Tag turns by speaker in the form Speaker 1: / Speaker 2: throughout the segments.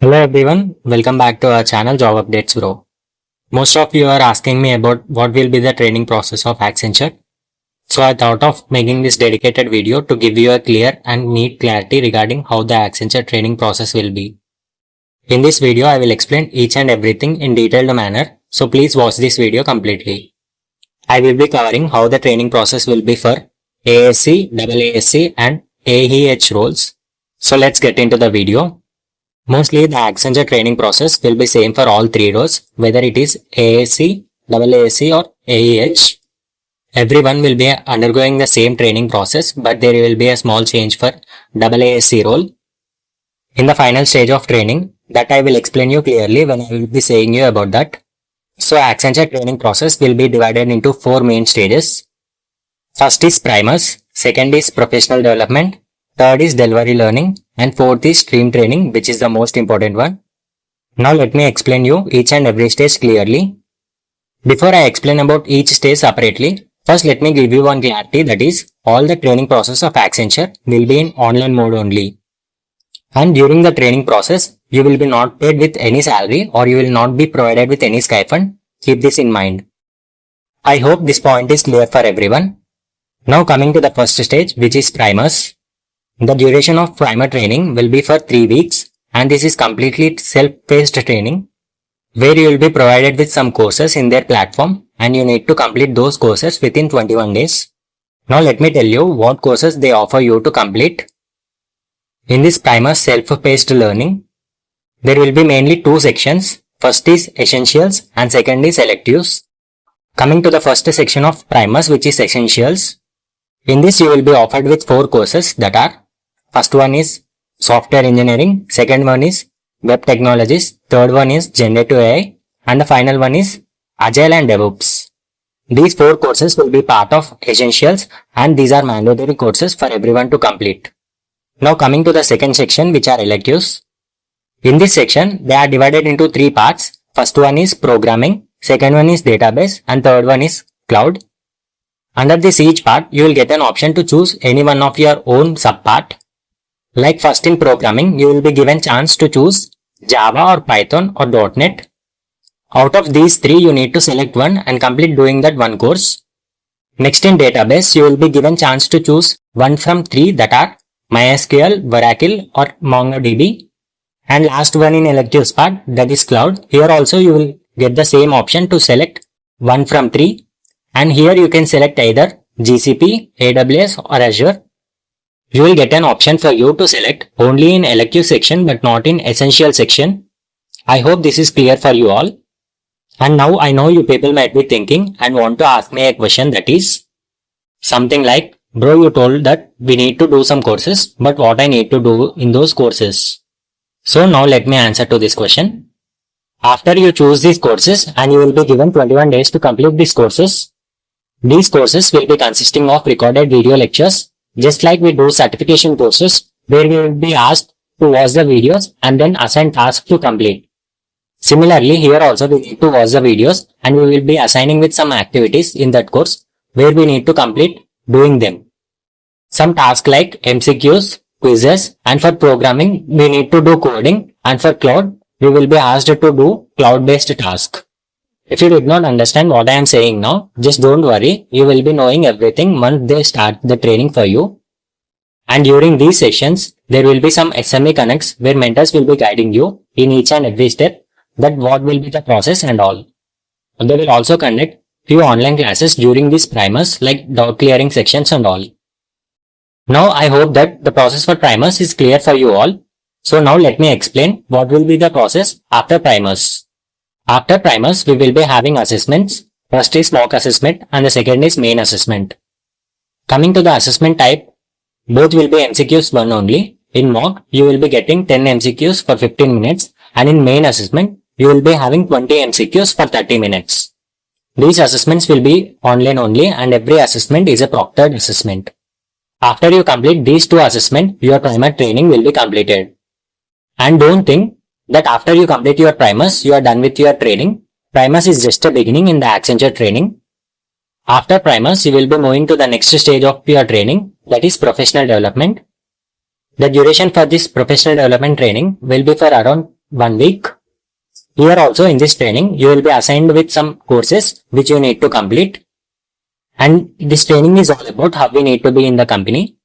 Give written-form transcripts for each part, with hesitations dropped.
Speaker 1: Hello everyone, welcome back to our channel Job Updates Bro. Most of you are asking me about what will be the training process of Accenture. So I thought of making this dedicated video to give you a clear and neat clarity regarding how the Accenture training process will be. In this video, I will explain each and everything in detailed manner, so please watch this video completely. I will be covering how the training process will be for ASC, AASC and AEH roles. So let's get into the video. Mostly the Accenture training process will be same for all three roles, whether it is AAC, AAC or AEH. Everyone will be undergoing the same training process, but there will be a small change for AAC role. In the final stage of training, that I will explain you clearly when I will be saying you about that. So Accenture training process will be divided into four main stages. First is primers, second is professional development, third is delivery learning, and fourth is stream training, which is the most important one. Now let me explain you each and every stage clearly. Before I explain about each stage separately, first let me give you one clarity, that is, all the training process of Accenture will be in online mode only. And during the training process, you will be not paid with any salary or you will not be provided with any stipend. Keep this in mind. I hope this point is clear for everyone. Now coming to the first stage, which is primers. The duration of primer training will be for 3 weeks, and this is completely self-paced training where you will be provided with some courses in their platform and you need to complete those courses within 21 days. Now let me tell you what courses they offer you to complete. In this primer self-paced learning, there will be mainly two sections. First is essentials and second is electives. Coming to the first section of primers, which is essentials. In this you will be offered with 4 courses, that are: first one is software engineering, second one is web technologies, third one is generative AI, and the final one is agile and DevOps. These 4 courses will be part of essentials and these are mandatory courses for everyone to complete. Now coming to the second section, which are electives. In this section, they are divided into 3 parts. First one is programming, second one is database, and third one is cloud. Under this each part, you will get an option to choose any one of your own subpart. Like first in programming, you will be given chance to choose Java or Python or .NET. Out of these 3, you need to select one and complete doing that one course. Next in database, you will be given chance to choose one from 3, that are MySQL, Oracle or MongoDB. And last one in electives part, that is cloud. Here also you will get the same option to select one from 3. And here you can select either GCP, AWS or Azure. You will get an option for you to select only in elective section but not in essential section. I hope this is clear for you all. And now I know you people might be thinking and want to ask me a question, that is something like, bro, you told that we need to do some courses, but what I need to do in those courses? So now let me answer to this question. After you choose these courses and you will be given 21 days to complete these courses. These courses will be consisting of recorded video lectures, just like we do certification courses where we will be asked to watch the videos and then assign tasks to complete. Similarly, here also we need to watch the videos and we will be assigning with some activities in that course where we need to complete doing them. Some tasks like MCQs, quizzes, and for programming we need to do coding, and for cloud we will be asked to do cloud-based task. If you did not understand what I am saying now, just don't worry, you will be knowing everything once they start the training for you. And during these sessions, there will be some SME connects where mentors will be guiding you in each and every step, that what will be the process and all. They will also conduct few online classes during these primers like doubt clearing sections and all. Now I hope that the process for primers is clear for you all. So now let me explain what will be the process after primers. After primers, we will be having assessments. First is mock assessment and the second is main assessment. Coming to the assessment type, both will be MCQs 1 only. In mock, you will be getting 10 MCQs for 15 minutes and in main assessment, you will be having 20 MCQs for 30 minutes. These assessments will be online only and every assessment is a proctored assessment. After you complete these 2 assessments, your primer training will be completed. And don't think that after you complete your primers, you are done with your training. Primers is just a beginning in the Accenture training. After primers, you will be moving to the next stage of your training, that is professional development. The duration for this professional development training will be for around 1 week. Here also in this training, you will be assigned with some courses which you need to complete. And this training is all about how we need to be in the company.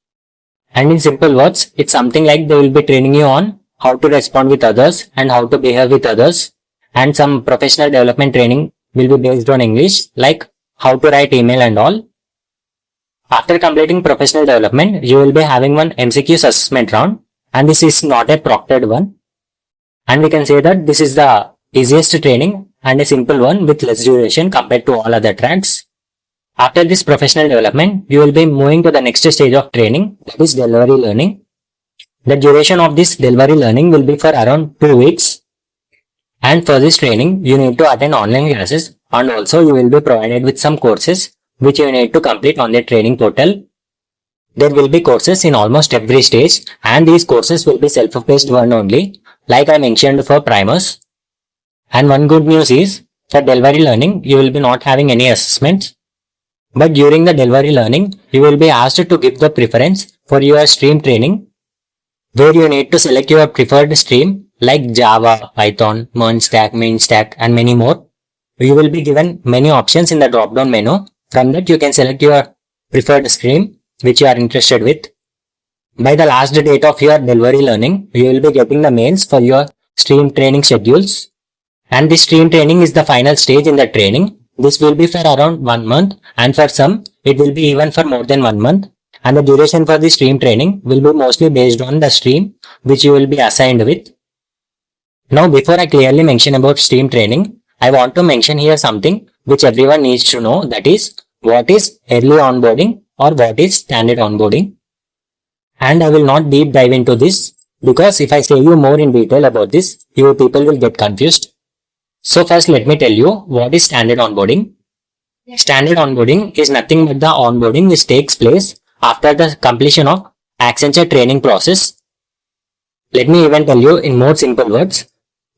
Speaker 1: And in simple words, it's something like they will be training you on how to respond with others and how to behave with others. And some professional development training will be based on English, like how to write email and all. After completing professional development, you will be having one MCQs assessment round, and this is not a proctored one. And we can say that this is the easiest training and a simple one with less duration compared to all other tracks. After this professional development, you will be moving to the next stage of training, that is delivery learning. The duration of this delivery learning will be for around 2 weeks. And for this training, you need to attend online classes, and also you will be provided with some courses which you need to complete on the training portal. There will be courses in almost every stage, and these courses will be self-paced one only, like I mentioned for primers. And one good news is, for delivery learning, you will be not having any assessments. But during the delivery learning, you will be asked to give the preference for your stream training, where you need to select your preferred stream like Java, Python, MERN-Stack, MainStack, and many more. You will be given many options in the drop-down menu. From that, you can select your preferred stream which you are interested with. By the last date of your delivery learning, you will be getting the mails for your stream training schedules. And this stream training is the final stage in the training. This will be for around 1 month, and for some, it will be even for more than 1 month. And the duration for the stream training will be mostly based on the stream which you will be assigned with. Now, before I clearly mention about stream training, I want to mention here something which everyone needs to know, that is, what is early onboarding or what is standard onboarding. And I will not deep dive into this, because if I say you more in detail about this, you people will get confused. So first let me tell you what is standard onboarding. Standard onboarding is nothing but the onboarding which takes place after the completion of Accenture training process. Let me even tell you in more simple words.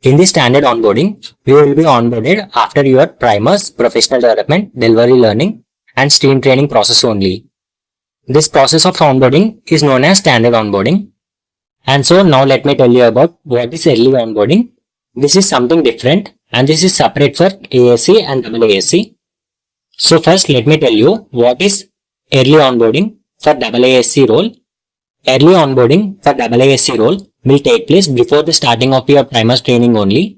Speaker 1: In the standard onboarding, you will be onboarded after your primers, professional development, delivery learning, and stream training process only. This process of onboarding is known as standard onboarding. And so now let me tell you about what is early onboarding. This is something different, and this is separate for ASC and AASC. So first let me tell you what is early onboarding for AASC role. Early onboarding for AASC role will take place before the starting of your primers training only.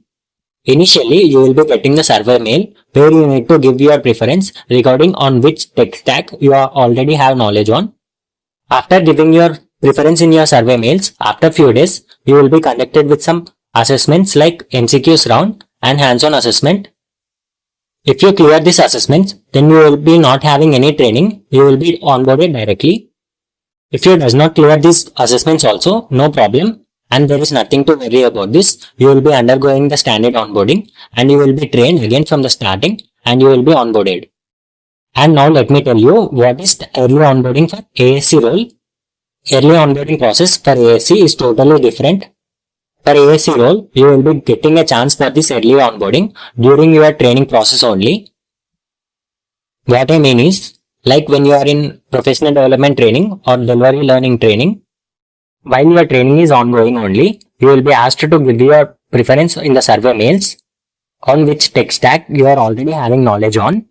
Speaker 1: Initially, you will be getting the survey mail where you need to give your preference regarding on which tech stack you already have knowledge on. After giving your preference in your survey mails, after few days, you will be conducted with some assessments like MCQs round and hands-on assessment. If you clear these assessments, then you will be not having any training, you will be onboarded directly. If you does not clear these assessments also, no problem, and there is nothing to worry about this. You will be undergoing the standard onboarding and you will be trained again from the starting and you will be onboarded. And now let me tell you what is the early onboarding for ASC role. Early onboarding process for ASC is totally different. For ASC role, you will be getting a chance for this early onboarding during your training process only. What I mean is, like when you are in professional development training or delivery learning training, while your training is ongoing only, you will be asked to give your preference in the survey mails on which tech stack you are already having knowledge on.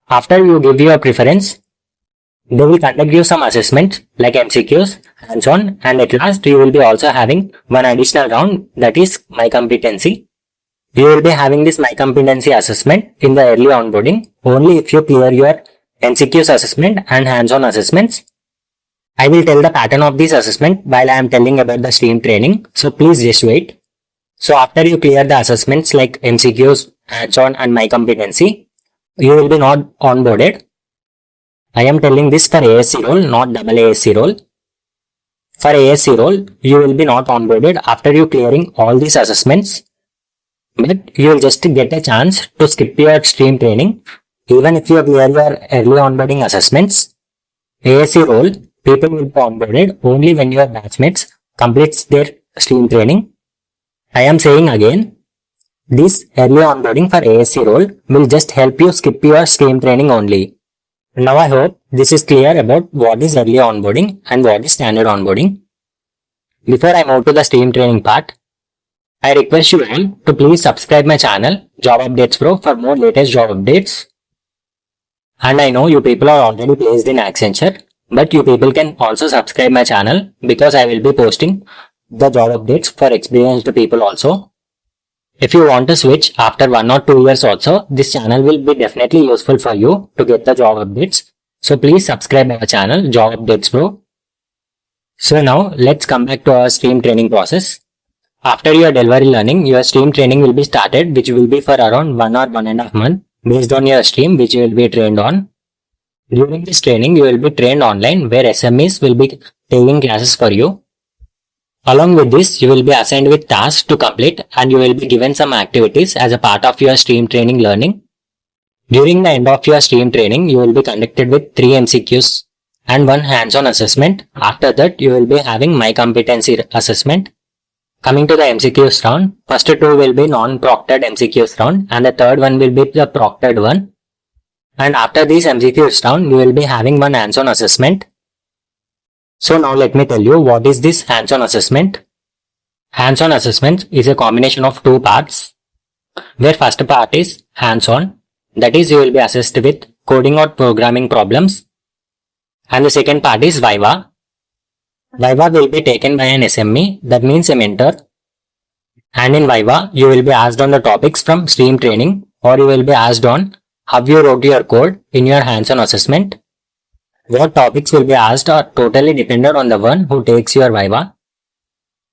Speaker 1: After you give your preference, they will conduct you some assessments like MCQs, hands-on, and at last you will be also having one additional round, that is My Competency. You will be having this My Competency assessment in the early onboarding only if you clear your MCQs assessment and hands-on assessments. I will tell the pattern of this assessment while I am telling about the stream training, so please just wait. So after you clear the assessments like MCQs, hands-on, and My Competency, you will be not onboarded. I am telling this for ASC role, not AASC role. For ASC role, you will be not onboarded after you clearing all these assessments, but you will just get a chance to skip your stream training even if you clear your early onboarding assessments. ASC role, people will be onboarded only when your batchmates completes their stream training. I am saying again, this early onboarding for ASC role will just help you skip your stream training only. Now I hope this is clear about what is early onboarding and what is standard onboarding. Before I move to the stream training part, I request you all to please subscribe my channel Job Updates Pro for more latest job updates. And I know you people are already placed in Accenture, but you people can also subscribe my channel because I will be posting the job updates for experienced people also. If you want to switch after 1 or 2 years also, this channel will be definitely useful for you to get the job updates. So please subscribe our channel Job Updates Pro. So now let's come back to our stream training process. After your delivery learning, your stream training will be started, which will be for around 1 or 1.5 months based on your stream which you will be trained on. During this training, you will be trained online where SMEs will be taking classes for you. Along with this, you will be assigned with tasks to complete and you will be given some activities as a part of your stream training learning. During the end of your stream training, you will be conducted with 3 MCQs and 1 hands-on assessment. After that, you will be having my competency assessment. Coming to the MCQs round, first 2 will be non-proctored MCQs round and the third one will be the proctored one. And after this MCQs round, you will be having 1 hands-on assessment. So now let me tell you what is this hands-on assessment. Hands-on assessment is a combination of 2 parts, where first part is hands-on, that is you will be assessed with coding or programming problems, and the second part is Viva. Viva will be taken by an SME, that means a mentor, and in Viva you will be asked on the topics from stream training or you will be asked on how you wrote your code in your hands-on assessment. What topics will be asked are totally dependent on the one who takes your Viva.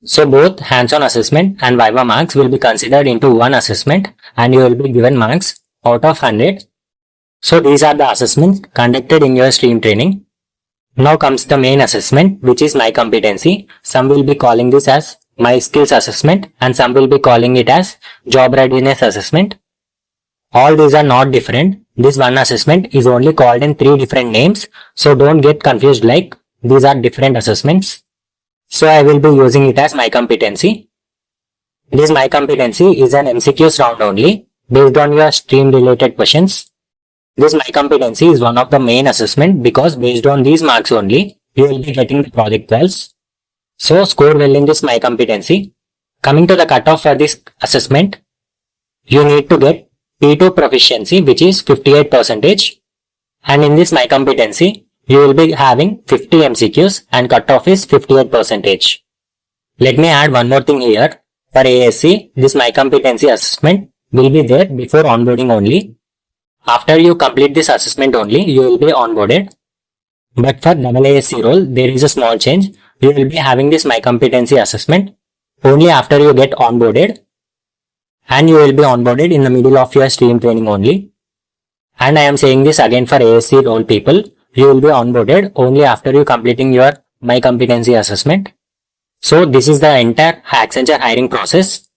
Speaker 1: So both hands-on assessment and Viva marks will be considered into one assessment and you will be given marks out of 100. So these are the assessments conducted in your stream training. Now comes the main assessment, which is my competency. Some will be calling this as my skills assessment and some will be calling it as job readiness assessment. All these are not different. This one assessment is only called in 3 different names, so don't get confused like these are different assessments. So I will be using it as my competency. This my competency is an MCQs round only based on your stream related questions. This my competency is one of the main assessment because based on these marks only you will be getting the project wells. So score well in this my competency. Coming to the cutoff for this assessment, you need to get P2 proficiency, which is 58%, and in this my competency you will be having 50 MCQs and cutoff is 58%. Let me add one more thing here. For ASC, this my competency assessment will be there before onboarding only. After you complete this assessment only, you will be onboarded. But for AASC role, there is a small change. You will be having this my competency assessment only after you get onboarded. And you will be onboarded in the middle of your stream training only. And I am saying this again for ASC role people, you will be onboarded only after you completing your my competency assessment. So this is the entire Accenture hiring process.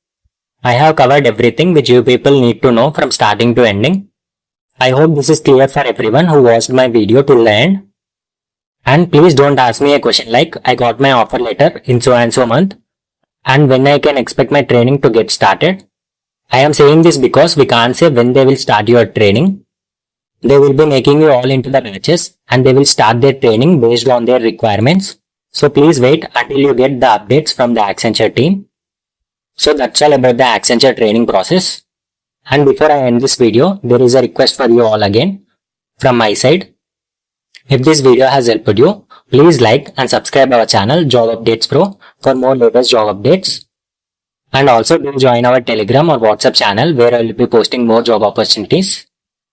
Speaker 1: I have covered everything which you people need to know from starting to ending. I hope this is clear for everyone who watched my video till the end. And please don't ask me a question like I got my offer letter in so and so month and when I can expect my training to get started. I am saying this because we can't say when they will start your training. They will be making you all into the batches and they will start their training based on their requirements. So please wait until you get the updates from the Accenture team. So that's all about the Accenture training process. And before I end this video, there is a request for you all again from my side. If this video has helped you, please like and subscribe our channel Job Updates Pro for more latest job updates. And also do join our Telegram or WhatsApp channel where I will be posting more job opportunities.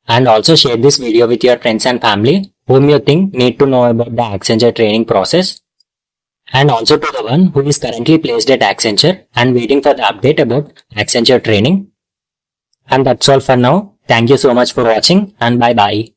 Speaker 1: And also share this video with your friends and family whom you think need to know about the Accenture training process. And also to the one who is currently placed at Accenture and waiting for the update about Accenture training. And that's all for now. Thank you so much for watching and bye bye.